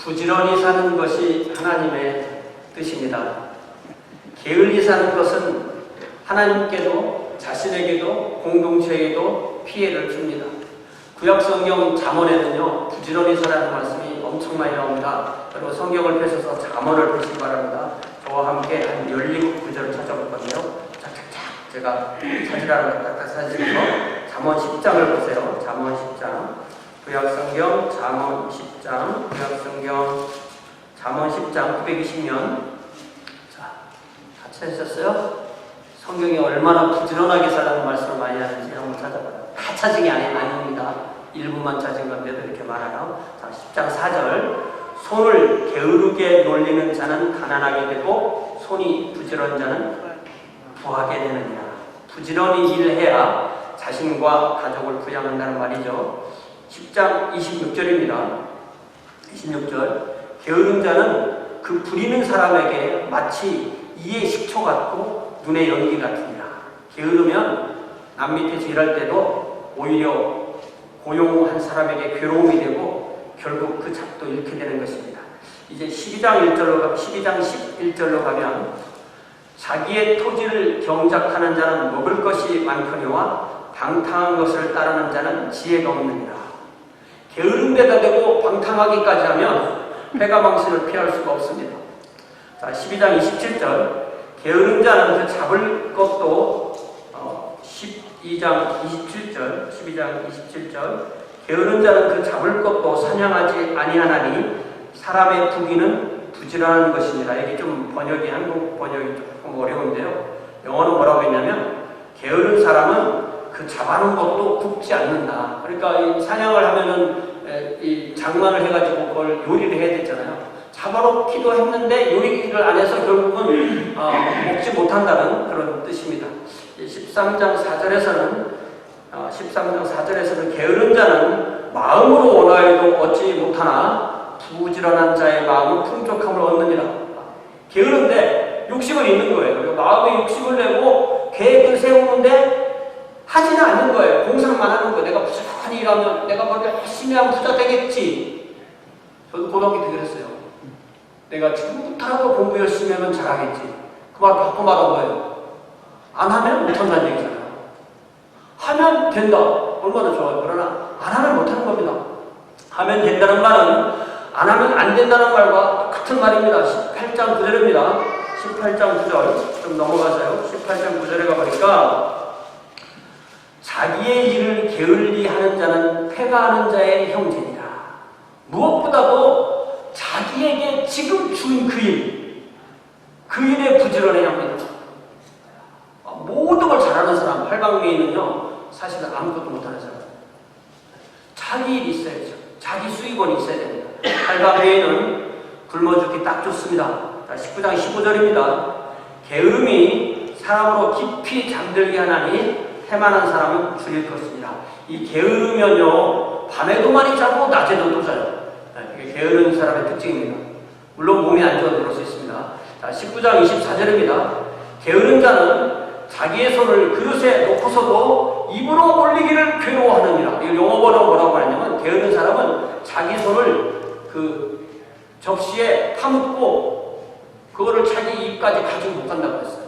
부지런히 사는 것이 하나님의 뜻입니다. 게을리 사는 것은 하나님께도 자신에게도 공동체에게도 피해를 줍니다. 구약성경 잠언에는요, 부지런히 서라는 말씀이 엄청 많이 나옵니다. 그리고 성경을 펴셔서 잠언을 보시기 바랍니다. 저와 함께 한 17구절을 찾아볼 건데요. 착착착 제가 찾으라는 걸 찾으시면서 잠언 10장을 보세요. 잠언 10장. 구약성경 잠언 10장. 구약성경 잠언 10장 920년. 자, 다 찾으셨어요? 성경이 얼마나 부지런하게 살라는 말씀을 많이 하는지 한번 찾아봐요. 다 찾은 게 아닙니다. 일부만 찾은 건데도 이렇게 많아요. 자, 10장 4절. 손을 게으르게 놀리는 자는 가난하게 되고 손이 부지런한 자는 부하게 되느니라. 부지런히 일해야 자신과 가족을 부양한다는 말이죠. 10장 26절입니다. 26절. 게으른 자는 그 부리는 사람에게 마치 이의 식초 같고 눈의 연기 같으니라. 게으르면 남 밑에서 일할 때도 오히려 고용한 사람에게 괴로움이 되고 결국 그 잡도 잃게 되는 것입니다. 이제 12장 11절로 가면 자기의 토지를 경작하는 자는 먹을 것이 많거니와 방탕한 것을 따르는 자는 지혜가 없느니라. 게으른 데다 대고 방탕하기까지 하면 패가망신을 피할 수가 없습니다. 자, 12장 27절. 게으른 자는 그 잡을 것도 12장 27절 게으른 자는 그 잡을 것도 사냥하지 아니하나니 사람의 부귀는 부지런한 것이니라. 이게 좀 번역이 한국 번역이 조금 어려운데요. 영어는 뭐라고 했냐면 게으른 사람은 그 잡아놓은 것도 굽지 않는다. 그러니까 이 사냥을 하면은 이 장만을 해가지고 그걸 요리를 해야 되잖아요. 잡아놓기도 했는데 요리를 안 해서 결국은 먹지 못한다는 그런 뜻입니다. 13장 4절에서는 게으른 자는 마음으로 원하여도 얻지 못하나 부지런한 자의 마음은 풍족함을 얻느니라. 게으른데 욕심을 있는 거예요. 마음에 욕심을 내고 계획을 세우는데 하지는 않는 거예요. 공상만 하는 거예요. 내가 부지런히 일하면 내가 뭐 열심히 하면 부자 되겠지. 저도 고등학교 때 그랬어요. 내가 지금부터라도 공부 열심히 하면 잘하겠지. 그 말 바꿔 말한 거예요. 안 하면 못한다는 얘기잖아요. 하면 된다. 얼마나 좋아요. 그러나 안 하면 못하는 겁니다. 하면 된다는 말은 안 하면 안 된다는 말과 똑같은 말입니다. 18장 9절입니다. 18장 9절 좀 넘어가세요. 18장 9절에 가보니까 자기의 일을 게을리 하는 자는 패가하는 자의 형제니라. 무엇보다도 자기에게 지금 준 그 일에 부지런해야 합니다. 모든 걸 잘하는 사람, 팔방미인은요, 사실은 아무것도 못하는 사람. 자기 일이 있어야죠. 자기 수익원이 있어야 됩니다. 팔방미인은 굶어 죽기 딱 좋습니다. 19장 15절입니다. 게으름이 사람으로 깊이 잠들게 하나니 해만한 사람은 줄일 것입니다. 이 게으르면요, 밤에도 많이 자고 낮에도 또 자요. 이게 게으른 사람의 특징입니다. 물론 몸이 안 좋아도 그럴 수 있습니다. 자, 19장 24절입니다. 게으른 자는 자기의 손을 그릇에 놓고서도 입으로 올리기를 괴로워하느니라. 이 영어 번호 뭐라고 하냐면 게으른 사람은 자기 손을 그 접시에 파묻고 그거를 자기 입까지 가지고 못 간다고 했어요.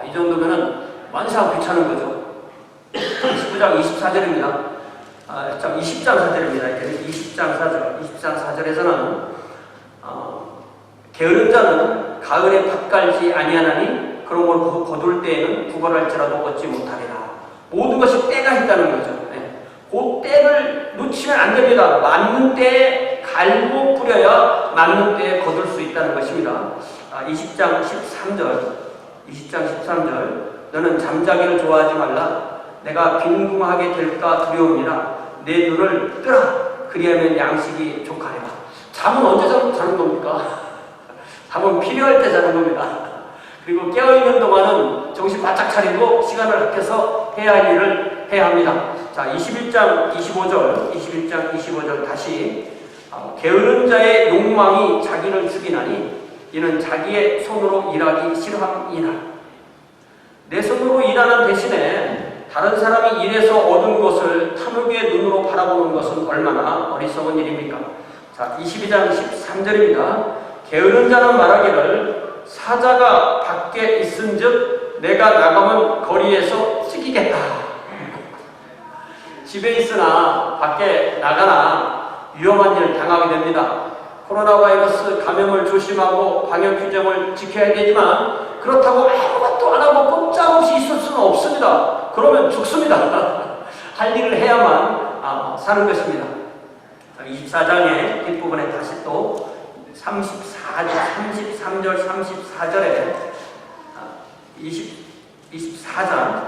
이 정도면은 만사 귀찮은 거죠. 19장 24절입니다. 20장 4절입니다. 20장 4절에서는 게으른 자는 가을에 밭 갈지 아니하나니 그런 걸 거둘 때에는 구걸할지라도 얻지 못하리라. 모든 것이 때가 있다는 거죠. 그 때를 놓치면 안 됩니다. 맞는 때에 갈고 뿌려야 맞는 때에 거둘 수 있다는 것입니다. 20장 13절 너는 잠자기를 좋아하지 말라. 내가 빈궁하게 될까 두려움이라. 내 눈을 뜨라. 그리하면 양식이 족하리라. 잠은 언제 자는 겁니까? 잠은 필요할 때 자는 겁니다. 그리고 깨어있는 동안은 정신 바짝 차리고 시간을 합해서 해야 할 일을 해야 합니다. 자, 21장 25절 다시 게으른 자의 욕망이 자기를 죽이나니 이는 자기의 손으로 일하기 싫어함이라. 내 손으로 일하는 대신에 다른 사람이 일해서 얻은 것을 탐욕의 눈으로 바라보는 것은 얼마나 어리석은 일입니까? 자, 22장 13절입니다. 게으른 자는 말하기를 사자가 밖에 있은즉 내가 나가면 거리에서 찢기겠다. 집에 있으나 밖에 나가나 위험한 일 당하게 됩니다. 코로나 바이러스 감염을 조심하고 방역 규정을 지켜야 되지만 그렇다고 아무것도 안 하고 꼼짝없이 있을 수는 없습니다. 그러면 죽습니다. 할 일을 해야만 사는 것입니다. 24장의 뒷부분에 다시 또 33절, 34절에 24장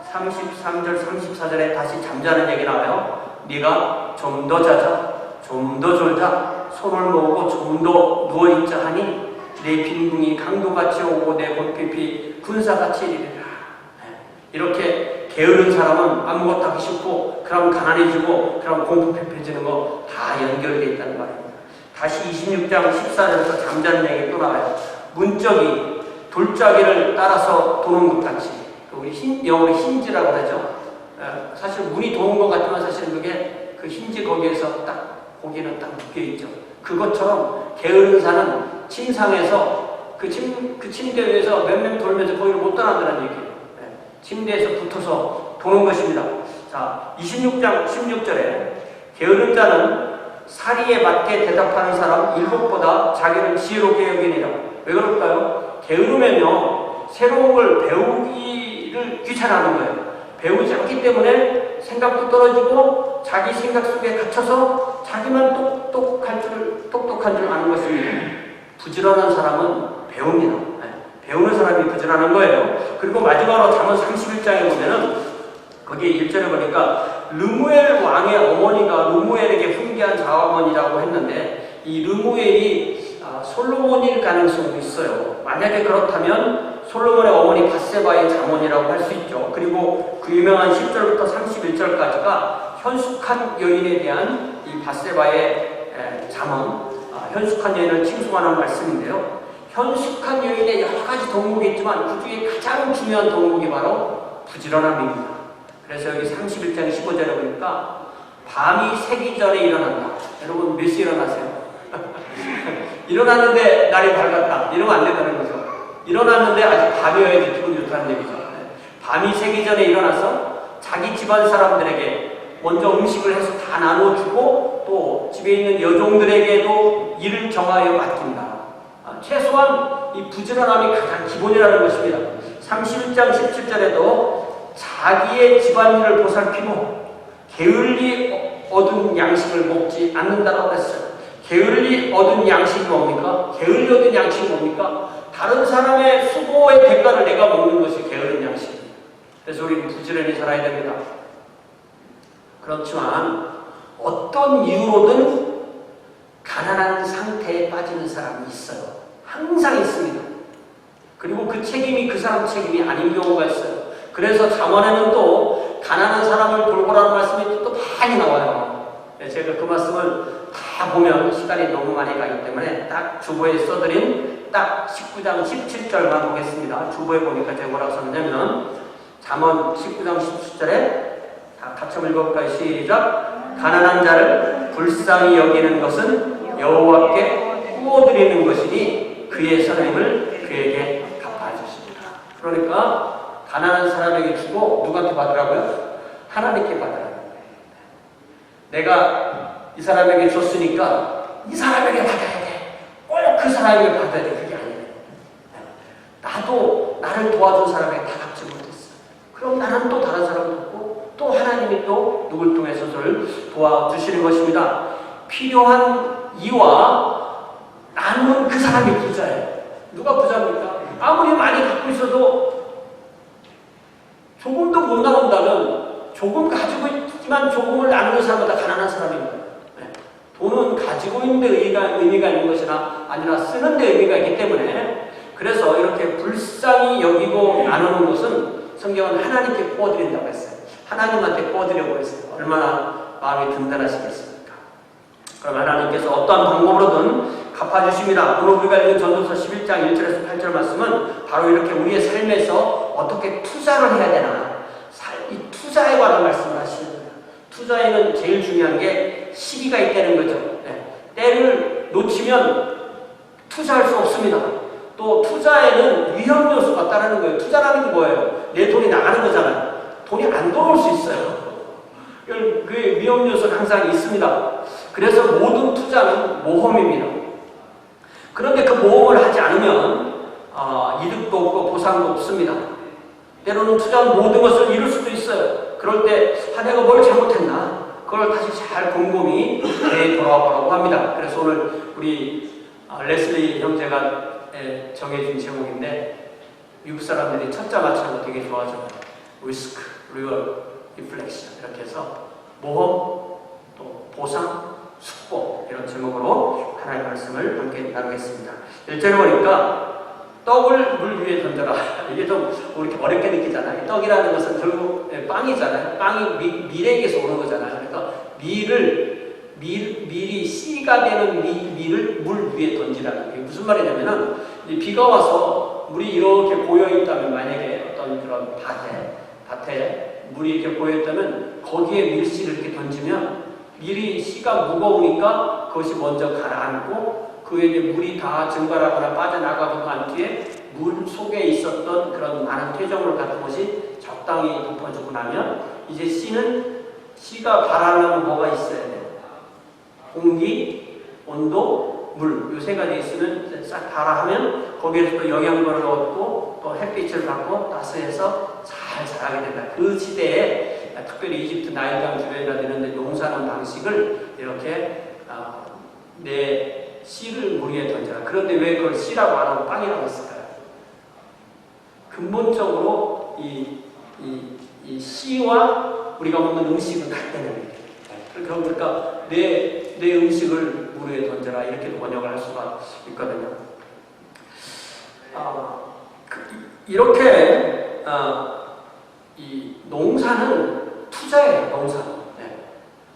33절, 34절에 다시 잠자는 얘기 나와요. 네가 좀 더 자자, 좀 더 졸자, 손을 모으고 좀 더 누워있자 하니 내 빈궁이 강도같이 오고 내 볼빛이 군사같이 이르리라. 이렇게 게으른 사람은 아무것도 하기 싫고 그럼 가난해지고 그럼 공포패패지는 거 다 연결되어 있다는 말입니다. 다시 26장 14절에서 잠자는 얘기 또 나와요. 문짝이 돌짜기를 따라서 도는 것 같이, 우리 영어로 힌지라고 하죠. 사실 문이 도는 것 같지만 사실은 그게 그 힌지 거기에서 딱 거기는 딱 묶여있죠. 그것처럼 게으른 사는 침상에서 그 침대 위에서 몇 명 돌면서 거기를 못 떠난다는 얘기예요. 침대에서 붙어서 도는 것입니다. 자, 26장 16절에 게으른 자는 사리에 맞게 대답하는 사람 7보다 자기를 지혜롭게 여기니라. 왜 그럴까요? 게으르면요 새로운 걸 배우기를 귀찮아하는 거예요. 배우지 않기 때문에 생각도 떨어지고 자기 생각 속에 갇혀서 자기만 똑똑한 줄 아는 것입니다. 부지런한 사람은 배웁니다. 배우는 사람이 부지런한 거예요. 그리고 마지막으로 잠언 31장에 보면은 거기에 1절에 보니까 르무엘 왕의 어머니가 르무엘에게 훈계한 자어머니라고 했는데 이 르무엘이 솔로몬일 가능성도 있어요. 만약에 그렇다면 솔로몬의 어머니 밧세바의 자문이라고 할 수 있죠. 그리고 그 유명한 10절부터 31절까지가 현숙한 여인에 대한 이 밧세바의 자문, 현숙한 여인을 칭송하는 말씀인데요. 현숙한 여인의 여러 가지 덕목이 있지만 그 중에 가장 중요한 덕목이 바로 부지런함입니다. 그래서 여기 31장 15절에 보니까 밤이 새기 전에 일어난다. 여러분 몇 시에 일어나세요? 일어났는데 날이 밝았다. 이러면 안 된다는 거죠. 일어났는데 아직 밤이어야지 기분 좋다는 얘기죠. 밤이 새기 전에 일어나서 자기 집안 사람들에게 먼저 음식을 해서 다 나눠주고 또 집에 있는 여종들에게도 일을 정하여 맡긴다. 최소한 이 부지런함이 가장 기본이라는 것입니다. 31장 17절에도 자기의 집안일을 보살피고 게을리 얻은 양식을 먹지 않는다라고 했어요. 게을리 얻은 양식이 뭡니까? 게을리 얻은 양식이 뭡니까? 다른 사람의 수고의 대가를 내가 먹는 것이 게으른 양식입니다. 그래서 우리는 부지런히 살아야 됩니다. 그렇지만 어떤 이유로든 가난한 상태에 빠지는 사람이 있어요. 항상 있습니다. 그리고 그 책임이 그 사람 책임이 아닌 경우가 있어요. 그래서 잠언에는 또 가난한 사람을 돌보라는 말씀이 또 많이 나와요. 제가 그 말씀을 다 보면 시간이 너무 많이 가기 때문에 딱 주보에 써드린 딱 19장 17절만 보겠습니다. 주보에 보니까 제가 뭐라고 썼냐면 잠언 19장 17절에 다 같이 한번 읽어볼까요? 시작. 가난한 자를 불쌍히 여기는 것은 여호와께 구워드리는 것이니 그의 선행을 그에게 갚아주십니다. 그러니까 가난한 사람에게 주고 누구한테 받으라고요? 하나님께 받으라고요. 내가 이 사람에게 줬으니까 이 사람에게 받아야 돼. 꼭 그 사람에게 받아야 돼. 그게 아니에요. 나도 나를 도와준 사람에게 다 갚지 못했어. 그럼 나는 또 다른 사람을 돕고 또 하나님이 또 누굴 통해서 저를 도와주시는 것입니다. 필요한 이와 나누는 그 사람이 부자예요. 누가 부자입니까? 아무리 많이 갖고 있어도 조금도 못 나눈다면 조금 가지고 있지만 조금을 나누는 사람보다 가난한 사람입니다. 돈은 가지고 있는 데 의미가 있는 것이나 아니라 쓰는 데 의미가 있기 때문에 그래서 이렇게 불쌍히 여기고 나누는 것은 성경은 하나님께 구워드린다고 했어요. 하나님한테 구워드리려고 했어요. 얼마나 마음이 든든하시겠습니까? 그럼 하나님께서 어떠한 방법으로든 갚아주십니다. 오늘 우리가 읽은 전도서 11장 1절에서 8절 말씀은 바로 이렇게 우리의 삶에서 어떻게 투자를 해야 되나 이 투자에 관한 말씀을 하시는 거예요. 투자에는 제일 중요한 게 시기가 있다는 거죠. 때를 놓치면 투자할 수 없습니다. 또 투자에는 위험 요소가 따르는 거예요. 투자라는 게 뭐예요? 내 돈이 나가는 거잖아요. 돈이 안 돌아올 수 있어요. 그 위험 요소는 항상 있습니다. 그래서 모든 투자는 모험입니다. 그런데 그 모험을 하지 않으면 이득도 없고 보상도 없습니다. 때로는 투자한 모든 것을 잃을 수도 있어요. 그럴 때 내가 뭘 잘못했나? 그걸 다시 잘 곰곰이 되돌아보라고 합니다. 그래서 오늘 우리 레슬리 형제가 정해준 제목인데 미국 사람들이 첫자 맞추는 거 되게 좋아하죠. 리스크, 리월, 리플렉션 이렇게 해서 모험, 또 보상, 숙고 이런 제목으로 하나의 말씀을 함께 나누겠습니다. 1절에 보니까 떡을 물 위에 던져라. 이게 좀 이렇게 어렵게 느끼잖아요. 떡이라는 것은 결국 빵이잖아요. 빵이 밀에게서 오는 거잖아요. 그러니까 밀이 씨가 되는 밀을 물 위에 던지라는 게 무슨 말이냐면은 비가 와서 물이 이렇게 고여 있다면 만약에 어떤 그런 밭에 물이 이렇게 고여 있다면 거기에 밀씨를 이렇게 던지면 밀이 씨가 무거우니까 그것이 먼저 가라앉고 그 위에 이제 물이 다 증발하거나 빠져나가고 난 뒤에 물 속에 있었던 그런 많은 퇴적물 같은 것이 적당히 덮어주고 나면 이제 씨가 발하려면 뭐가 있어야 돼요? 공기, 온도, 물 이 세 가지 있으면 싹 발하면 거기에서 또 영양분을 얻고 또 햇빛을 받고 따스해서 잘 자라게 된다. 그 시대에 특별히 이집트 나일강 주변이나 이런 데 농사하는 방식을 이렇게 내 씨를 물 위에 던져라. 그런데 왜 그걸 씨라고 안 하고 빵이라고 했을까요? 근본적으로 이 씨와 우리가 먹는 음식은 같다는 얘기예요. 그러니까 내 음식을 물 위에 던져라 이렇게 번역을 할 수가 있거든요. 이렇게 이 농사는 투자예요. 농사는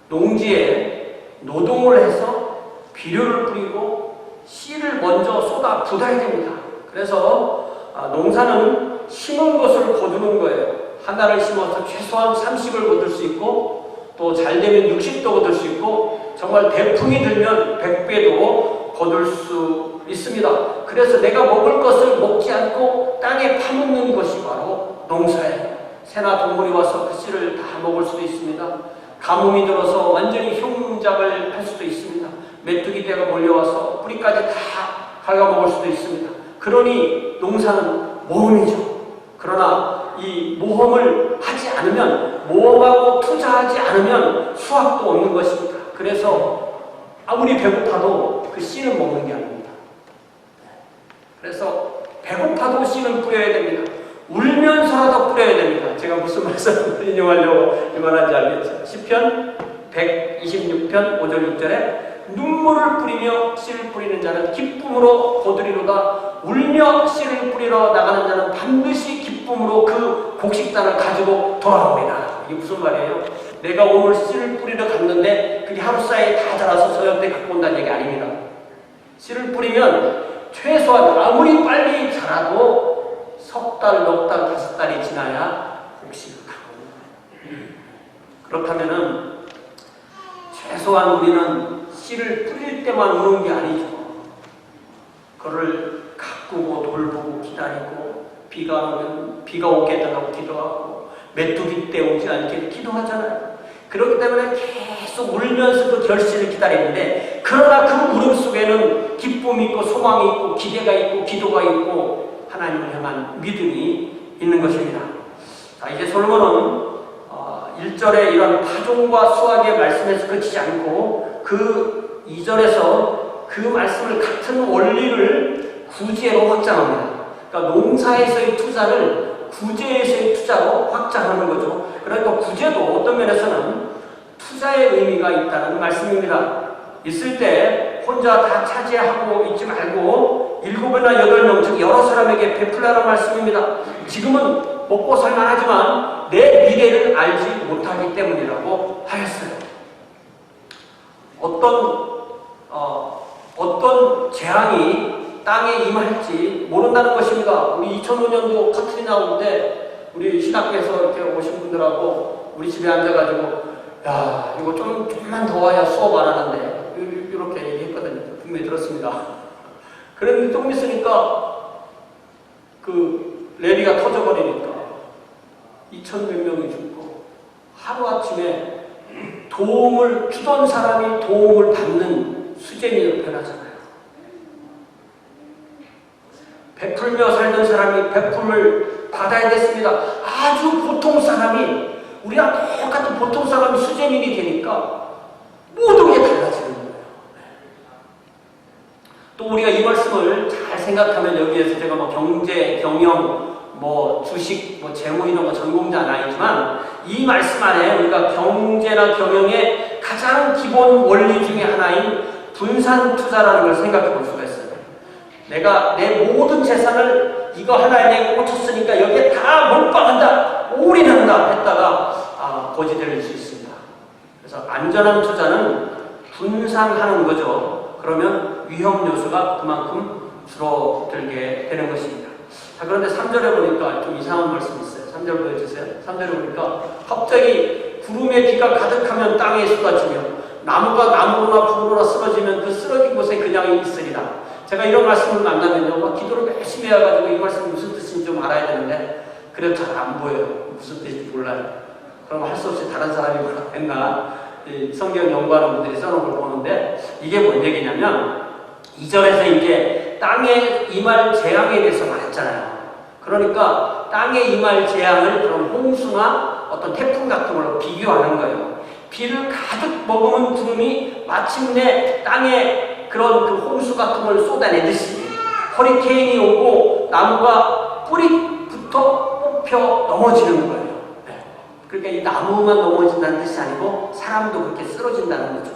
농지에 노동을 해서 비료를 뿌리고 씨를 먼저 쏟아 붓아야 됩니다. 그래서 농사는 심은 것을 거두는 거예요. 하나를 심어서 최소한 30을 거둘 수 있고 또 잘 되면 60도 거둘 수 있고 정말 대풍이 들면 100배도 거둘 수 있습니다. 그래서 내가 먹을 것을 먹지 않고 땅에 파묻는 것이 바로 농사예요. 새나 동물이 와서 그 씨를 다 먹을 수도 있습니다. 가뭄이 들어서 완전히 흉작을 할 수도 있습니다. 메뚜기 떼가 몰려와서 뿌리까지 다 갉아먹을 수도 있습니다. 그러니 농사는 모험이죠. 그러나 이 모험을 하지 않으면, 모험하고 투자하지 않으면 수확도 없는 것입니다. 그래서 아무리 배고파도 그 씨는 먹는 게 아닙니다. 그래서 배고파도 씨는 뿌려야 됩니다. 울면서라도 뿌려야 됩니다. 제가 무슨 말씀을 인용하려고 이만한지 알겠죠? 시편 126편 5절 6절에 눈물을 뿌리며 씨를 뿌리는 자는 기쁨으로 거두리로다. 울며 씨를 뿌리러 나가는 자는 반드시 기쁨으로 그 곡식단을 가지고 돌아옵니다. 이게 무슨 말이에요? 내가 오늘 씨를 뿌리러 갔는데 그게 하루 사이에 다 자라서 저녁 때 갖고 온다는 얘기 아닙니다. 씨를 뿌리면 최소한 아무리 빨리 자라도 석 달, 넉 달, 5달이 지나야 곡식을 갖고 옵니다. 그렇다면은 최소한 우리는 씨를 뿌릴 때만 우는 게 아니죠. 그를 가꾸고 돌보고 기다리고 비가 오겠다고 기도하고 메뚜기 때 오지 않게 기도하잖아요. 그렇기 때문에 계속 울면서 그 결실을 기다리는데, 그러나 그 울음 속에는 기쁨이 있고 소망이 있고 기대가 있고 기도가 있고 하나님을 향한 믿음이 있는 것입니다. 자, 이제 솔로몬은 1절에 이런 파종과 수확의 말씀에서 그치지 않고 그 2절에서 그 말씀을 같은 원리를 구제로 확장합니다. 그러니까 농사에서의 투자를 구제에서의 투자로 확장하는 거죠. 그러니까 구제도 어떤 면에서는 투자의 의미가 있다는 말씀입니다. 있을 때 혼자 다 차지하고 있지 말고 7이나 8명, 즉 여러 사람에게 베풀라는 말씀입니다. 지금은 먹고 살만하지만 내 미래를 알지 못하기 때문이라고 하였어요. 어떤 재앙이 땅에 임할지 모른다는 것입니다. 우리 2005년도 카트리나 오는데 우리 신학교에서 이렇게 오신 분들하고 우리 집에 앉아가지고 야, 이거 좀만 더 와야 수업 안 하는데 이렇게 얘기했거든요. 품에 들었습니다. 그런데 좀 있으니까 그 레비가 터져버리니까 2,100 명이 죽고 하루아침에 도움을 주던 사람이 도움을 받는 수재민으로 변하잖아요. 베풀며 살던 사람이 베풀을 받아야 됐습니다. 아주 보통 사람이 우리랑 똑같은 보통 사람이 수재민이 되니까 모든 게 달라지는 거예요. 또 우리가 이 말씀을 잘 생각하면 여기에서 제가 뭐 경제, 경영, 뭐 주식, 뭐 재무 이런 거 전공자는 아니지만 이 말씀 안에 우리가 경제나 경영의 가장 기본 원리 중에 하나인 분산 투자라는 걸 생각해 볼 수가 있어요. 내가 내 모든 재산을 이거 하나에 내가 꽂혔으니까 여기에 다 몰빵한다, 올인한다 했다가 고지될 수 있습니다. 그래서 안전한 투자는 분산하는 거죠. 그러면 위험 요소가 그만큼 줄어들게 되는 것입니다. 자, 그런데 3절에 보니까 좀 이상한 말씀이 있어요. 3절 보여주세요. 3절에 보니까 갑자기 구름에 비가 가득하면 땅에 쏟아지며 나무가 나무로나 불로나 쓰러지면 그 쓰러진 곳에 그냥 있으리라. 제가 이런 말씀을 만나면요, 막 기도를 열심히 해가지고 이 말씀이 무슨 뜻인지 좀 알아야 되는데 그래도 잘 안 보여요. 무슨 뜻인지 몰라요. 그럼 할 수 없이 다른 사람이 뭐라 했나 성경 연구하는 분들이 써놓은 걸 보는데 이게 뭔 얘기냐면 2절에서 이제 땅에 임할 재앙에 대해서 말했잖아요. 그러니까 땅에 임할 재앙을 그런 홍수나 어떤 태풍 같은 걸로 비교하는 거예요. 비를 가득 머금은 구름이 마침내 땅에 그런 그 홍수 같은 걸 쏟아내듯이 허리케인이 오고 나무가 뿌리부터 뽑혀 넘어지는 거예요. 그러니까 이 나무만 넘어진다는 뜻이 아니고 사람도 그렇게 쓰러진다는 거죠.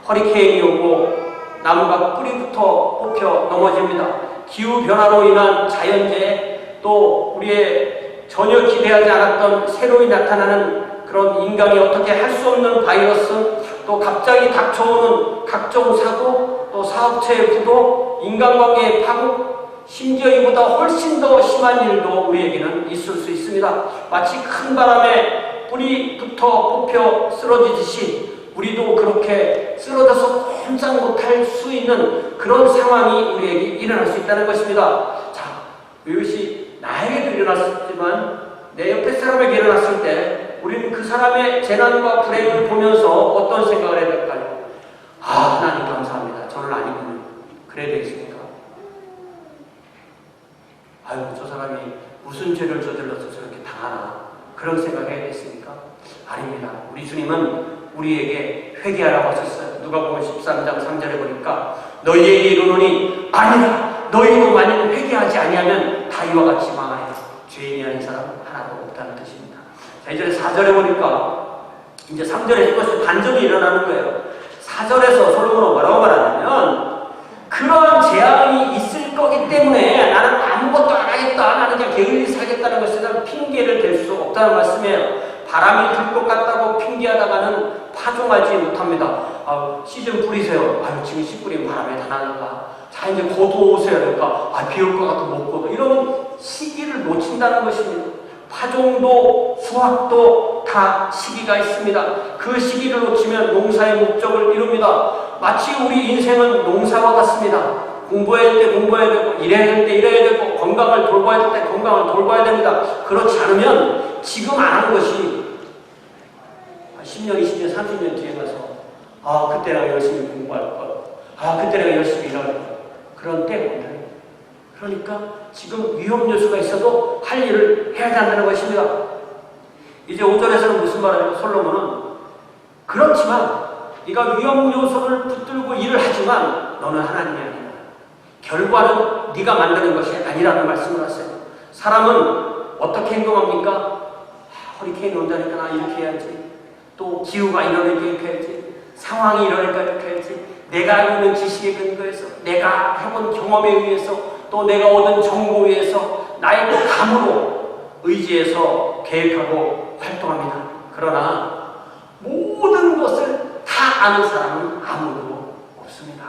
허리케인이 오고 나무가 뿌리부터 뽑혀 넘어집니다. 기후변화로 인한 자연재해, 또 우리의 전혀 기대하지 않았던 새로이 나타나는 그런 인간이 어떻게 할 수 없는 바이러스, 또 갑자기 닥쳐오는 각종 사고, 또 사업체의 부도, 인간관계의 파국, 심지어 이보다 훨씬 더 심한 일도 우리에게는 있을 수 있습니다. 마치 큰 바람에 뿌리부터 뽑혀 쓰러지듯이 우리도 그렇게 쓰러져서 꼼짝 못할 수 있는 그런 상황이 우리에게 일어날 수 있다는 것입니다. 자, 이것이 나에게도 일어났지만 내 옆에 사람에게 일어났을 때 우리는 그 사람의 재난과 불행을 보면서 어떤 생각을 해야 될까요? 하나님 감사합니다. 저를 아니군요. 그래야 되겠습니까? 아유, 저 사람이 무슨 죄를 저질러서 저렇게 당하나, 그런 생각을 해야 되겠습니까? 아닙니다. 우리 주님은 우리에게 회개하라고 하셨어요. 누가복음 13장 3절에 보니까 너희에게 이르노니 아니라 너희도 만약 회개하지 아니하면 다 이와 같이 망하리라. 죄인이 아닌 사람은 하나도 없다는 뜻입니다. 자, 이제 4절에 보니까 이제 3절에 이것이 반전이 일어나는 거예요. 4절에서 솔로몬은 뭐라고 말하냐면 그런 재앙이 있을 거기 때문에 나는 아무것도 안 하겠다, 나는 그냥 게을리 살겠다는 것에 대한 핑계를 댈 수 없다는 말씀이에요. 바람이 불 것 같다고 핑계하다가는 파종하지 못합니다. 시즌 뿌리세요. 지금 씨 뿌리면 바람에 다 날라가. 자, 이제 곧 오세요. 그러니까 비 올 것 같아 못 걷어. 이런 시기를 놓친다는 것입니다. 파종도 수확도 다 시기가 있습니다. 그 시기를 놓치면 농사의 목적을 이룹니다. 마치 우리 인생은 농사와 같습니다. 공부해야 할 때 공부해야 되고, 일해야 할 때 일해야 되고, 건강을 돌봐야 할 때 건강을 돌봐야 됩니다. 그렇지 않으면 지금 안 한 것이 10년, 20년, 30년 뒤에 가서 그때 내가 열심히 공부할 것, 그때 내가 열심히 일할 것, 그런 때가 온다. 그러니까 지금 위험 요소가 있어도 할 일을 해야 한다는 것입니다. 이제 5절에서는 무슨 말을 해요? 솔로몬은 그렇지만 네가 위험 요소를 붙들고 일을 하지만 너는 하나님이 아니야. 결과는 네가 만드는 것이 아니라는 말씀을 하세요. 사람은 어떻게 행동합니까? 허리케인이 온다니까 이렇게 해야지. 또 기후가 이러니까 이렇게 해야지. 상황이 이러니까 이렇게 해야지. 내가 알고 있는 지식에 근거해서, 내가 해본 경험에 의해서, 또 내가 얻은 정보에 의해서, 나의 또 감으로 의지해서 계획하고 활동합니다. 그러나 모든 것을 다 아는 사람은 아무도 없습니다.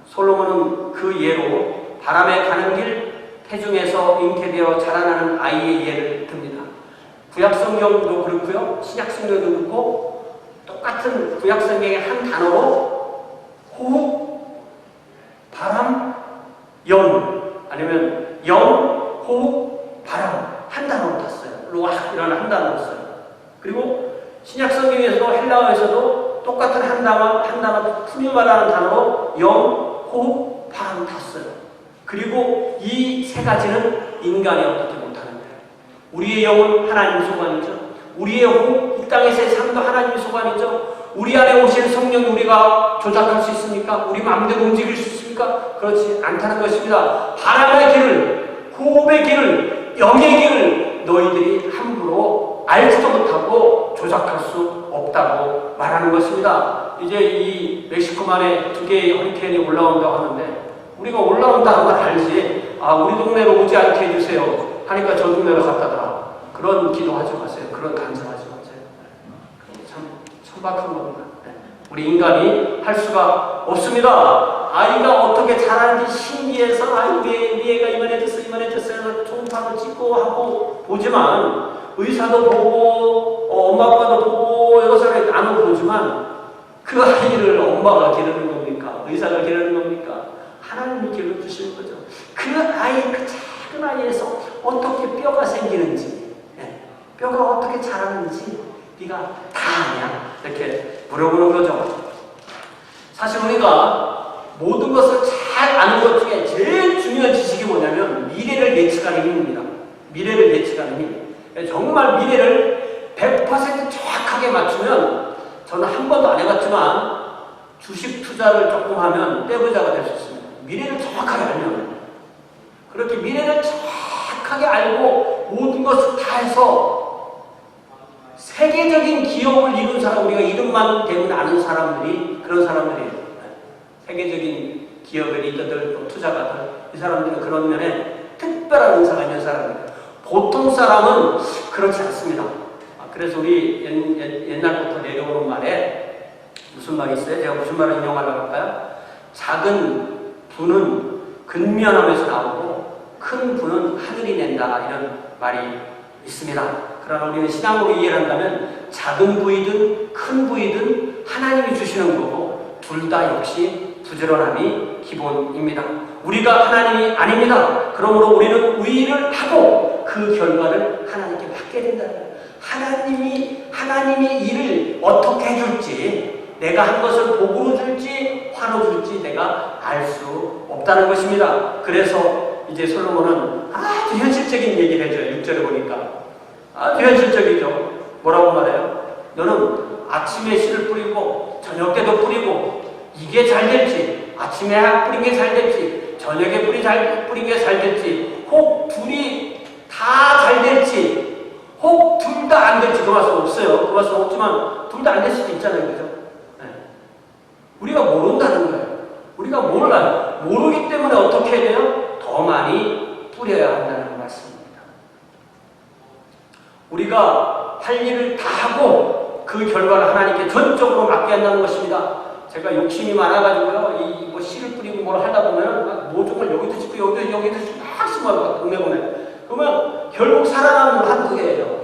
솔로몬은 그 예로 바람에 가는 길, 태중에서 잉태되어 자라나는 아이의 예를 듭니다. 구약성경도 그렇고요, 신약성경도 그렇고, 똑같은 구약성경의 한 단어로 호흡, 바람, 영, 아니면 영, 호흡, 바람 한 단어로 땄어요. 루아흐 이런 한 단어로 써요. 그리고 신약 성경에서도 헬라어에서도 똑같은 한 단어 푸뉴마라는 단어로 영, 호흡, 바람 땄어요. 그리고 이 세 가지는 인간이 어떻게 못하는 거예요. 우리의 영은 하나님의 소관이죠. 우리의 호흡, 이 땅에서의 삶도 하나님의 소관이죠. 우리 안에 오신 성령이 우리가 조작할 수 있습니까? 우리 마음대로 움직일 수 있습니까? 그렇지 않다는 것입니다. 바람의 길을, 호흡의 길을, 영의 길을 너희들이 함부로 알지도 못하고 조작할 수 없다고 말하는 것입니다. 이제 이 멕시코만에 2개의 허리케인이 올라온다고 하는데 우리가 올라온다는 걸 알지, 우리 동네로 오지 않게 해주세요 하니까 저 동네로 갖다 놔. 그런 기도하지 마세요. 그런 간증하지 마세요. 참 천박한 겁니다. 우리 인간이 할 수가 없습니다. 아이가 어떻게 자라는지 신기해서 우리 애가 이만해졌어 해서 초음파도 찍고 하고 보지만, 의사도 보고 엄마 아빠도 보고 여러 사람이 나눠 보지만 그 아이를 엄마가 기르는 겁니까? 의사가 기르는 겁니까? 하나님이 길러주시는 거죠. 그 아이, 그 작은 아이에서 어떻게 뼈가 생기는지, 뼈가 어떻게 자라는지 네가 다 아냐? 이렇게 물어보는 거죠. 사실 우리가 모든 것을 잘 아는 것 중에 제일 중요한 지식이 뭐냐면 미래를 예측하는 힘입니다. 미래를 예측하는 힘. 정말 미래를 100% 정확하게 맞추면, 저는 한 번도 안 해봤지만 주식 투자를 조금 하면 떼부자가 될 수 있습니다. 미래를 정확하게 알면. 그렇게 미래를 정확하게 알고 모든 것을 다 해서 세계적인 기업을 이룬 사람, 우리가 이름만 대면 아는 사람들이 그런 사람들이에요. 세계적인 기업의 리더들, 또 투자가들, 이 사람들은 그런 면에 특별한 은사가 있는 사람입니다. 보통 사람은 그렇지 않습니다. 그래서 우리 옛날부터 내려오는 말에 무슨 말이 있어요? 제가 무슨 말을 인용하려고 할까요? 작은 부는 근면함에서 나오고 큰 부는 하늘이 낸다, 이런 말이 있습니다. 그러나 우리는 신앙으로 이해를 한다면 작은 부이든 큰 부이든 하나님이 주시는 거고 둘 다 역시 부지런함이 기본입니다. 우리가 하나님이 아닙니다. 그러므로 우리는 의의를 하고 그 결과를 하나님께 맡게 된다. 하나님이 일을 어떻게 해줄지, 내가 한 것을 복으로 줄지 화로 줄지 내가 알 수 없다는 것입니다. 그래서 이제 솔로몬은 아주 현실적인 얘기를 해줘요. 6절에 보니까 아주 현실적이죠. 뭐라고 말해요? 너는 아침에 씨를 뿌리고 저녁 때도 뿌리고 이게 잘 될지, 아침에 뿌린 게 잘 될지 저녁에 뿌린 게 잘 될지, 혹 둘이 다 잘 될지, 혹 둘 다 안 될지, 그 말씀 없어요. 그 말씀 없지만 둘 다 안 될 수도 있잖아요. 그죠? 네. 우리가 모른다는 거예요. 우리가 몰라요. 모르기 때문에 어떻게 해야 돼요? 더 많이 뿌려야 한다는 말씀입니다. 우리가 할 일을 다 하고 그 결과를 하나님께 전적으로 맡게 한다는 것입니다. 제가 욕심이 많아가지고요, 뭐 씨를 뿌리고 뭘 하다 보면 모종을 여기도 짓고 여기도 짓고 막 심어요. 동네 보면. 그러면 결국 살아남는 건 한두 개예요.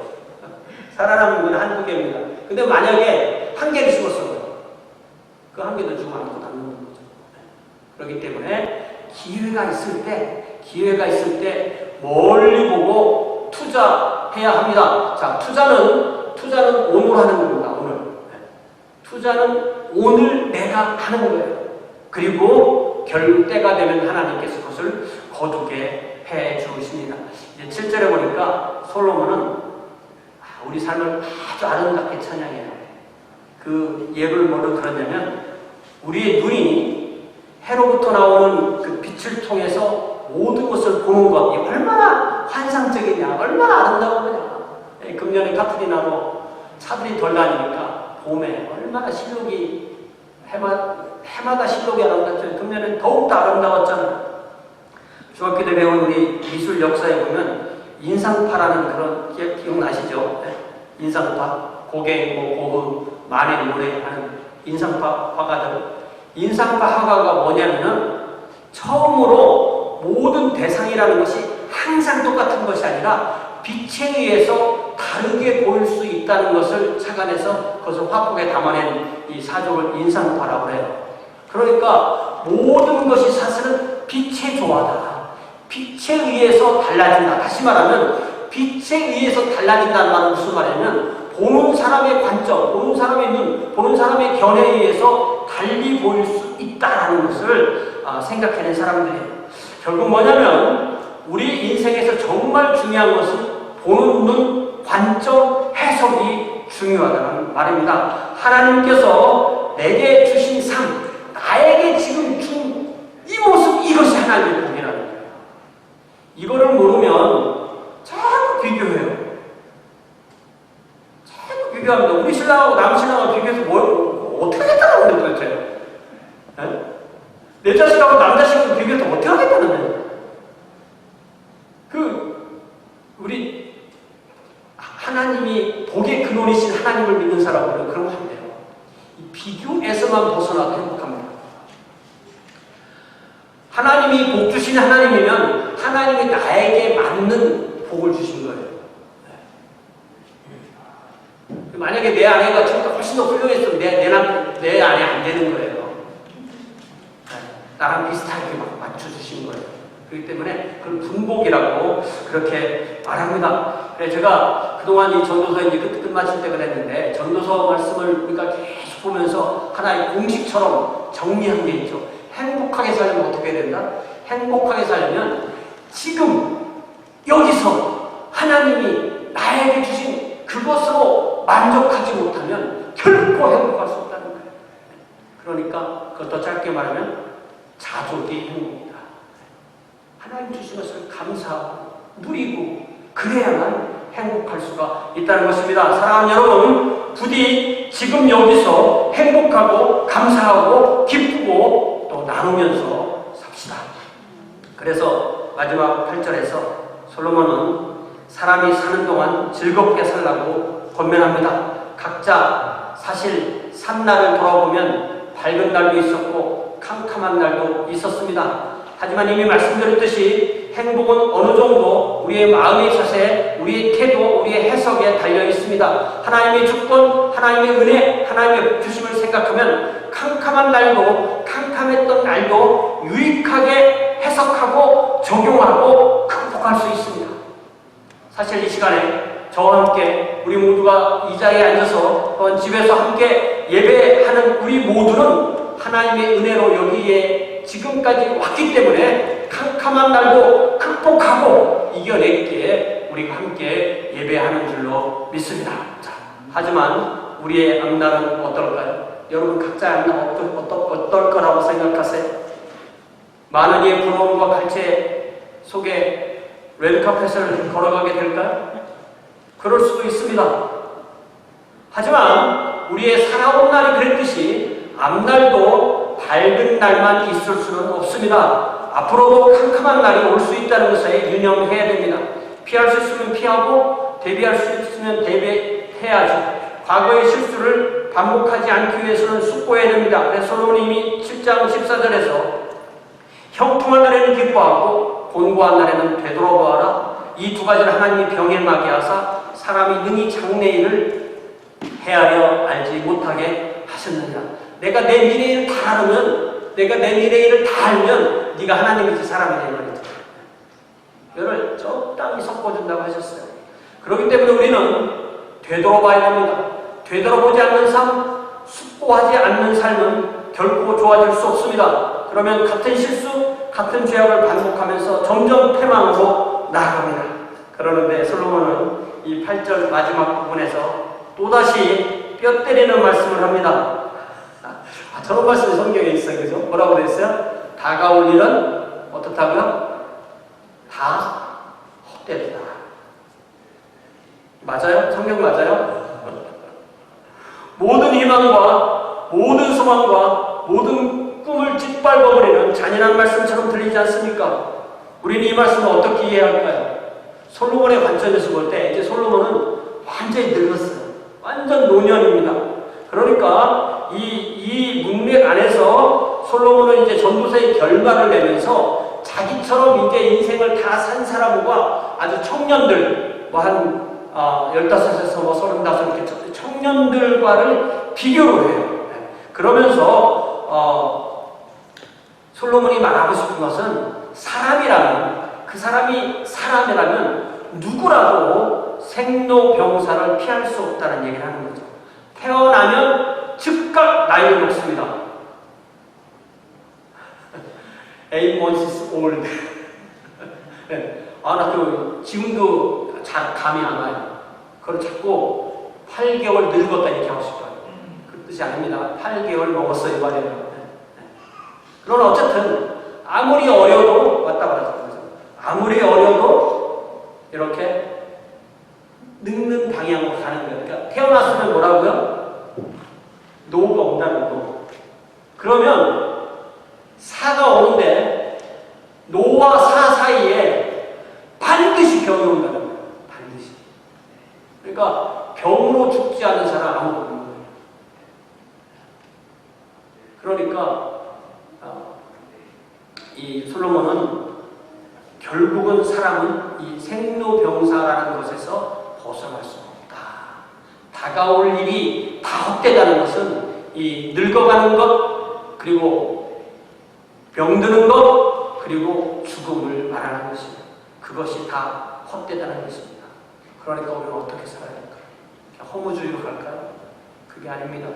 살아남는 건 한두 개입니다. 근데 만약에 한 개를 심었어요. 그 한 개도 지금 아무것도 안 남는 거죠. 그렇기 때문에 기회가 있을 때 멀리 보고 투자해야 합니다. 자, 투자는 오늘 하는 겁니다. 오늘. 투자는 오늘 내가 하는 거예요. 그리고 때가 되면 하나님께서 그것을 거두게 해 주십니다. 이제 7절에 보니까 솔로몬은 우리 삶을 아주 아름답게 찬양해요. 그 예를 뭐로 들었냐면, 우리의 눈이 해로부터 나오는 그 빛을 통해서 모든 것을 보는 것, 이 얼마나 환상적이냐, 얼마나 아름다운 거냐. 금년에 카트리나로 차들이 덜 다니니까 봄에 얼마나 실록이 해마다 실록이 아름답죠. 금년엔 더욱더 아름다웠잖아요. 중학교 때 배운 우리 미술 역사에 보면 인상파라는 그런 기억나시죠? 인상파, 고갱, 고흐, 만해, 모래하는 인상파 화가들. 인상파 화가가 뭐냐면은 처음으로 모든 대상이라는 것이 항상 똑같은 것이 아니라 빛에 의해서 다르게 보일 수 있다는 것을 착안해서 그것을 화폭에 담아낸 이 사족을 인상파라고 해요. 그러니까 모든 것이 사실은 빛의 조화다. 빛에 의해서 달라진다. 다시 말하면 빛에 의해서 달라진다는 말은 무슨 말이냐면 보는 사람의 관점, 보는 사람의 눈, 보는 사람의 견해에 의해서 달리 보일 수 있다는 것을 생각해낸 사람들이에요. 결국 뭐냐면 우리 인생에서 정말 중요한 것은 보는 눈, 관점, 해석이 중요하다는 말입니다. 하나님께서 내게 주신 삶, 나에게 지금 준 이 모습, 이것이 하나님의 복이라는 거예요. 이거를 모르면 자꾸 비교해요. 자꾸 비교합니다. 우리 신랑하고 남 신랑하고 비교해서 어떻게 하겠다는 거예요 도대체? 내 자식하고 남 자식하고 비교해서 어떻게 하겠다는 거예요? 우리 하나님이 복의 근원이신 하나님을 믿는 사람들은 그런 거 안 돼요. 이 비교에서만 벗어나도 행복합니다. 하나님이 복 주신 하나님이면 하나님이 나에게 맞는 복을 주신 거예요. 만약에 내 아내가 저보다 훨씬 더 훌륭했으면 내 아내 안 되는 거예요. 나랑 비슷하게 막 맞춰주신 거예요. 그렇기 때문에 그걸 분복이라고 그렇게 말합니다. 그래서 제가 그동안 이 전도서 이제 끝마칠 때가 됐는데 전도서 말씀을 우리가 계속 보면서 하나의 공식처럼 정리한 게 있죠. 행복하게 살려면 어떻게 해야 된다? 행복하게 살려면 지금 여기서 하나님이 나에게 주신 그것으로 만족하지 못하면 결코 행복할 수 없다는 거예요. 그러니까 그것도 짧게 말하면 자족이 행복이다. 하나님 주신 것을 감사하고 누리고 그래야만 행복할 수가 있다는 것입니다. 사랑하는 여러분, 부디 지금 여기서 행복하고 감사하고 기쁘고 또 나누면서 삽시다. 그래서 마지막 8절에서 솔로몬은 사람이 사는 동안 즐겁게 살라고 권면합니다. 각자 사실 산날을 돌아보면 밝은 날도 있었고 캄캄한 날도 있었습니다. 하지만 이미 말씀드렸듯이 행복은 어느 정도 우리의 마음의 자세, 우리의 태도, 우리의 해석에 달려 있습니다. 하나님의 주권, 하나님의 은혜, 하나님의 주심을 생각하면 캄캄한 날도, 캄캄했던 날도 유익하게 해석하고 적용하고 극복할 수 있습니다. 사실 이 시간에 저와 함께 우리 모두가 이 자리에 앉아서 또한 집에서 함께 예배하는 우리 모두는 하나님의 은혜로 여기에 지금까지 왔기 때문에 캄캄한 날도 극복하고 이겨냈기에 우리가 함께 예배하는 줄로 믿습니다. 자, 하지만 우리의 앞날은 어떨까요? 여러분 각자의 앞날 어떨 거라고 생각하세요? 많은 이의 부러움과 갈채 속에 레드카펫을 걸어가게 될까요? 그럴 수도 있습니다. 하지만 우리의 살아온 날이 그랬듯이 앞날도 밝은 날만 있을 수는 없습니다. 앞으로도 캄캄한 날이 올 수 있다는 것에 유념해야 됩니다. 피할 수 있으면 피하고 대비할 수 있으면 대비해야죠. 과거의 실수를 반복하지 않기 위해서는 숙고해야 됩니다. 그래서 솔로몬이 7장 14절에서 형통한 날에는 기뻐하고 곤고한 날에는 되돌아보아라. 이 두 가지를 하나님이 병행하게 하사 사람이 능히 장래일을 헤아려 알지 못하게 하셨느니라. 내가 내 미래일을 다 알으면, 내가 내 미래일을 다 알면 네가 하나님이지 사람이 되는 거죠. 이걸 적당히 섞어준다고 하셨어요. 그렇기 때문에 우리는 되돌아봐야 합니다. 되돌아보지 않는 삶, 숙고하지 않는 삶은 결코 좋아질 수 없습니다. 그러면 같은 실수, 같은 죄악을 반복하면서 점점 패망으로 나아갑니다. 그러는데 솔로몬은 이 8절 마지막 부분에서 또다시 뼈 때리는 말씀을 합니다. 저런 말씀이 성경에 있어요. 그죠? 뭐라고 되어 있어요? 다가올 일은 어떻다고요? 다 헛되다. 맞아요? 성경 맞아요? 모든 희망과 모든 소망과 모든 꿈을 짓밟아버리는 잔인한 말씀처럼 들리지 않습니까? 우리는 이 말씀을 어떻게 이해할까요? 솔로몬의 관점에서 볼 때 이제 솔로몬은 완전히 늙었어요. 완전 노년입니다. 그러니까 이 문맥 안에서 솔로몬은 이제 전도서의 결말을 내면서 자기처럼 이제 인생을 다 산 사람과 아주 청년들, 뭐 한 15에서 뭐 35 이렇게 청년들과를 비교를 해요. 그러면서 솔로몬이 말하고 싶은 것은 사람이라면, 그 사람이 사람이라면 누구라도 생로병사를 피할 수 없다는 얘기를 하는 거죠. 태어나면 즉각 나이를 먹습니다. 8 months old. 나 지금도 잘 감이 안 와요. 그걸 자꾸 8개월 늙었다 이렇게 하고 싶어요. 그 뜻이 아닙니다. 8개월 먹었어요, 말이에요. 그러나 어쨌든 아무리 어려도 왔다 갔다 아무리 어려도 이렇게 늙는 방향으로 가는 거예요. 그러니까 태어났으면 뭐라고요? 노가 온다는 거. 그러면 사가 오는데 노와 사 사이에 반드시 병이 온다는 거예요. 반드시. 그러니까 병으로 죽지 않는 사람 아무도 없는 거예요. 그러니까 이 솔로몬은 결국은 사람은 이 생로병사라는 것에서 벗어날 수 없다. 다가올 일이 다 헛되다는 것은 이 늙어가는 것, 그리고 병드는 것, 그리고 죽음을 말하는 것입니다. 그것이 다 헛되다는 것입니다. 그러니까 우리는 어떻게 살아야 할까요? 허무주의로 갈까요? 그게 아닙니다.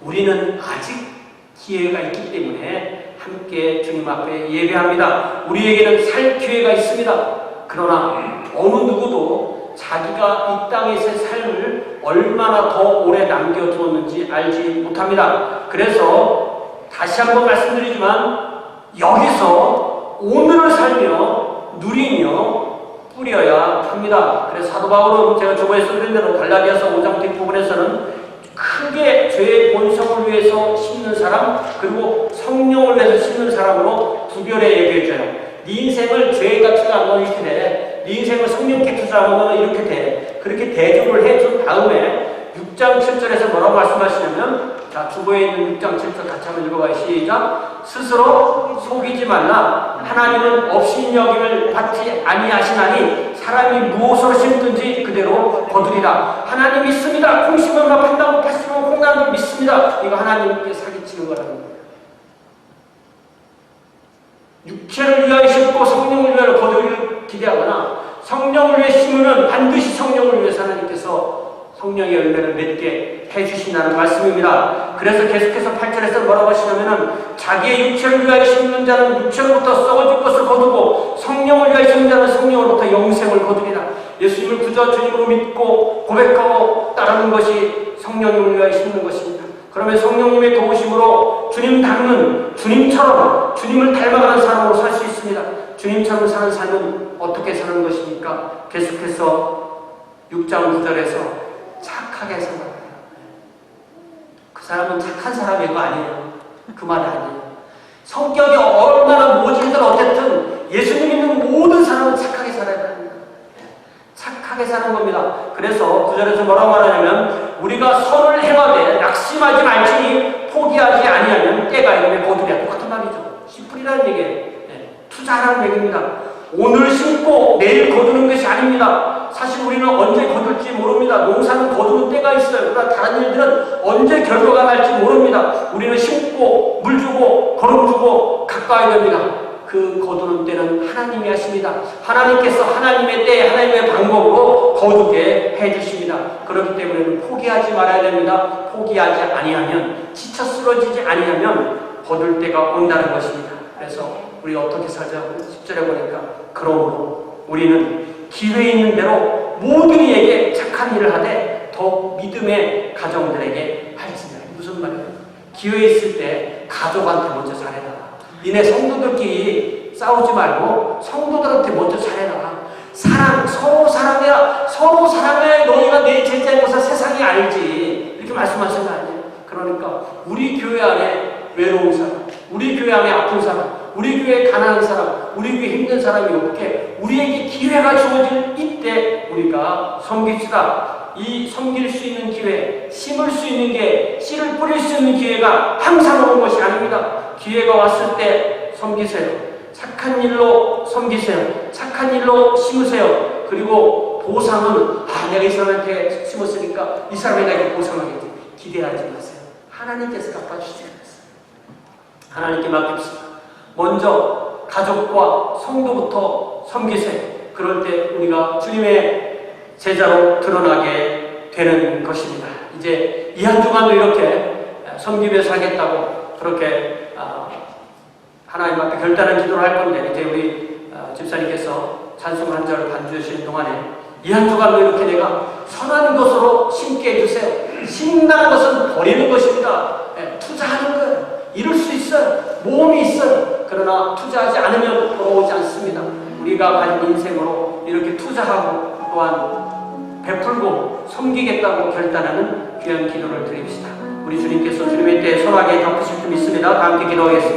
우리는 아직 기회가 있기 때문에 함께 주님 앞에 예배합니다. 우리에게는 살 기회가 있습니다. 그러나 어느 누구도 자기가 이 땅에서의 삶을 얼마나 더 오래 남겨두었는지 알지 못합니다. 그래서 다시 한번 말씀드리지만 여기서 오늘을 살며 누리며 뿌려야 합니다. 그래서 사도 바울은 제가 저번에 써드린 대로 갈라디아서 5장 뒷부분에서는 크게 죄의 본성을 위해서 심는 사람, 그리고 성령을 위해서 심는 사람으로 구별해 얘기해줘요. 네 인생을 죄에다 투자하면 이렇게 돼. 네 인생을 성령께 투자하면 이렇게 돼. 그렇게 대조를 해준 다음에 6장 7절에서 뭐라고 말씀하시냐면, 자, 주보에 있는 6장 7절 같이 한번 읽어봐요. 시작. 스스로 속이지 말라. 하나님은 업신 여김을 받지 아니하시나니 사람이 무엇으로 심든지 그대로 거두리라. 하나님 믿습니다. 콩 심으면 판다고 팥 심으면 콩나는 걸 믿습니다. 이거 하나님께 사기치는 거라는 거예요. 육체를 위하여 심고 성령을 위하여 거두기를 기대하거나 성령을 위해 심으면 반드시 성령을 위해서 하나님께서 성령의 열매를 맺게 해주신다는 말씀입니다. 그래서 계속해서 8절에서 뭐라고 하시냐면은 자기의 육체를 위하여 심는 자는 육체로부터 썩어질 것을 거두고 성령을 위하여 심는 자는 성령으로부터 영생을 거두리라. 예수님을 구주 주님으로 믿고 고백하고 따르는 것이 성령님을 위하여 심는 것입니다. 그러면 성령님의 도우심으로 주님 닮는, 주님처럼 주님을 닮아가는 사람으로 살 수 있습니다. 주님처럼 사는 삶은 어떻게 사는 것입니까? 계속해서 6장 9절에서 착하게 살아가요. 그 사람은 착한 사람이고 아니에요. 그 말이 아니에요. 성격이 얼마나 모질든 어쨌든 예수님 믿는 모든 사람은 착하게 살아야 됩니다. 착하게 사는 겁니다. 그래서 9절에서 뭐라고 말하냐면 우리가 선을 행하되 낙심하지 말지니 포기하지 아니하면 때가 이르면 거두리라. 똑같은 말이죠. 씨뿌리라는 얘기예요. 투자하라는 얘기입니다. 오늘 심고 내일 거두는 것이 아닙니다. 사실 우리는 언제 거둘지 모릅니다. 농사는 거두는 때가 있어요. 그러나 다른 일들은 언제 결과가 날지 모릅니다. 우리는 심고 물 주고 거름 주고 가까이 됩니다. 그 거두는 때는 하나님이 하십니다. 하나님께서 하나님의 때 하나님의 방법으로 거두게 해주십니다. 그렇기 때문에 포기하지 말아야 됩니다. 포기하지 아니하면, 지쳐 쓰러지지 아니하면 거둘 때가 온다는 것입니다. 그래서 우리 어떻게 살자고 10절에 보니까 그러므로 우리는 기회 있는 대로 모든 이에게 착한 일을 하되 더 믿음의 가정들에게 할지니라. 무슨 말이에요? 기회 있을 때 가족한테 먼저 잘해라. 니네 성도들끼리 싸우지 말고 성도들한테 먼저 잘해라. 사랑, 서로 사랑해라. 서로 사랑해야 너희가 내 제자인 것을 세상이 알지. 이렇게 말씀하신 거 아니에요? 그러니까 우리 교회 안에 외로운 사람, 우리 교회 안에 아픈 사람, 우리 교회에 가난한 사람, 우리 교회에 힘든 사람이 없게 우리에게 기회가 주어질 이때 우리가 섬깁시다. 이 섬길 수 있는 기회, 심을 수 있는 기회, 씨를 뿌릴 수 있는 기회가 항상 오는 것이 아닙니다. 기회가 왔을 때 섬기세요. 착한 일로 섬기세요. 착한 일로 심으세요. 그리고 보상은 내가 이 사람한테 심었으니까 이 사람이 나에게 보상하겠지. 기대하지 마세요. 하나님께서 갚아주시지 않았어요. 하나님께 맡깁시다. 먼저 가족과 성도부터 섬기세요. 그럴 때 우리가 주님의 제자로 드러나게 되는 것입니다. 이제 이 한 주간도 이렇게 섬기며 살겠다고 그렇게 하나님 앞에 결단한 기도를 할 건데, 이제 우리 집사님께서 찬송 한 절을 반주하시는 동안에 이 한 주간도 이렇게 내가 선한 것으로 심게 해주세요. 심는 것은 버리는 것입니다. 투자하는 거예요. 이룰 수 있어요. 모험이 있어요. 그러나 투자하지 않으면 돌아오지 않습니다. 우리가 가진 인생으로 이렇게 투자하고 또한 베풀고 섬기겠다고 결단하는 귀한 기도를 드립시다. 우리 주님께서 주님의 때에 선하게 덮으실 줄 믿습니다. 다 함께 기도하겠습니다.